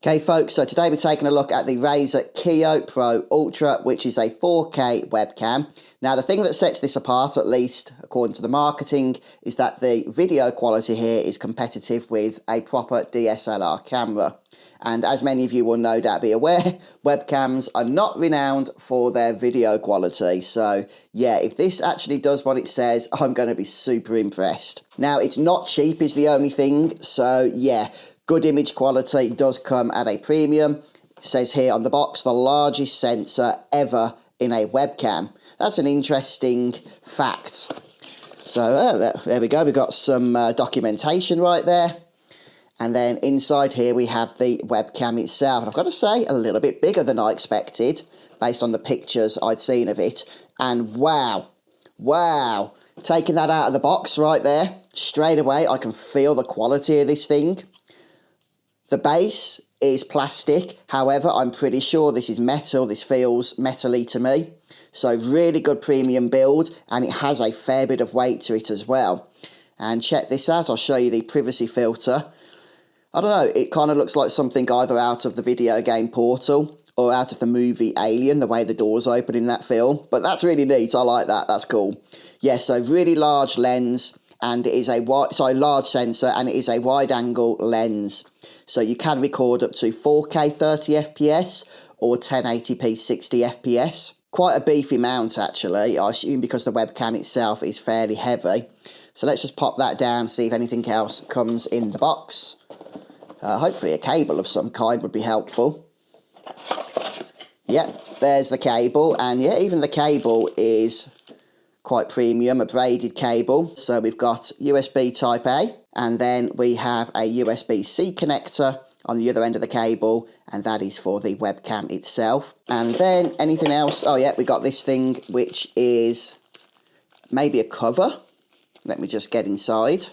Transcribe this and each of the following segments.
Okay folks, so today we're taking a look at the Razer Kiyo Pro Ultra, which is a 4K webcam. Now the thing that sets this apart, at least according to the marketing, is that the video quality here is competitive with a proper DSLR camera. And as many of you will no doubt be aware, webcams are not renowned for their video quality. So yeah, if this actually does what it says, I'm going to be super impressed. Now it's not cheap is the only thing, so yeah. Good image quality does come at a premium. It says here on the box, the largest sensor ever in a webcam. That's an interesting fact. So there we go. We've got some documentation right there. And then inside here we have the webcam itself. And I've got to say, a little bit bigger than I expected based on the pictures I'd seen of it. And wow, taking that out of the box right there, straight away I can feel the quality of this thing. The base is plastic, however, I'm pretty sure this is metal. This feels metal-y to me. So really good premium build, and it has a fair bit of weight to it as well. And check this out, I'll show you the privacy filter. I don't know, it kind of looks like something either out of the video game Portal or out of the movie Alien, the way the doors open in that film. But that's really neat, I like that, that's cool. Yeah, so really large lens, and it is a large sensor, and it is a wide-angle lens. So you can record up to 4K 30 FPS or 1080p 60 FPS. Quite a beefy mount actually, I assume because the webcam itself is fairly heavy. So let's just pop that down, see if anything else comes in the box. Hopefully a cable of some kind would be helpful. Yep, there's the cable, and yeah, even the cable is quite premium, a braided cable. So we've got USB Type A, and then we have a USB-C connector on the other end of the cable, and that is for the webcam itself. And then anything else? Oh yeah, we got this thing, which is maybe a cover. Let me just get inside.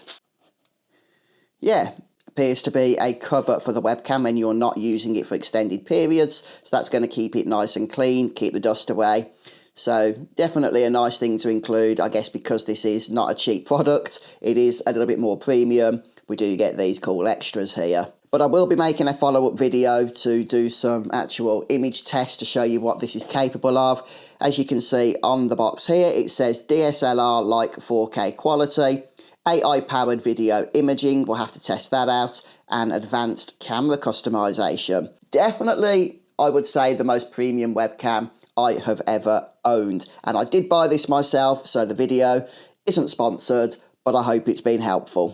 Yeah, appears to be a cover for the webcam when you're not using it for extended periods. So that's going to keep it nice and clean, keep the dust away. So definitely a nice thing to include, I guess, because this is not a cheap product. It is a little bit more premium. We do get these cool extras here. But I will be making a follow-up video to do some actual image tests to show you what this is capable of. As you can see on the box here, it says DSLR-like 4K quality, AI-powered video imaging, we'll have to test that out, and advanced camera customization. Definitely, I would say, the most premium webcam I have ever owned. And I did buy this myself, so the video isn't sponsored, but I hope it's been helpful.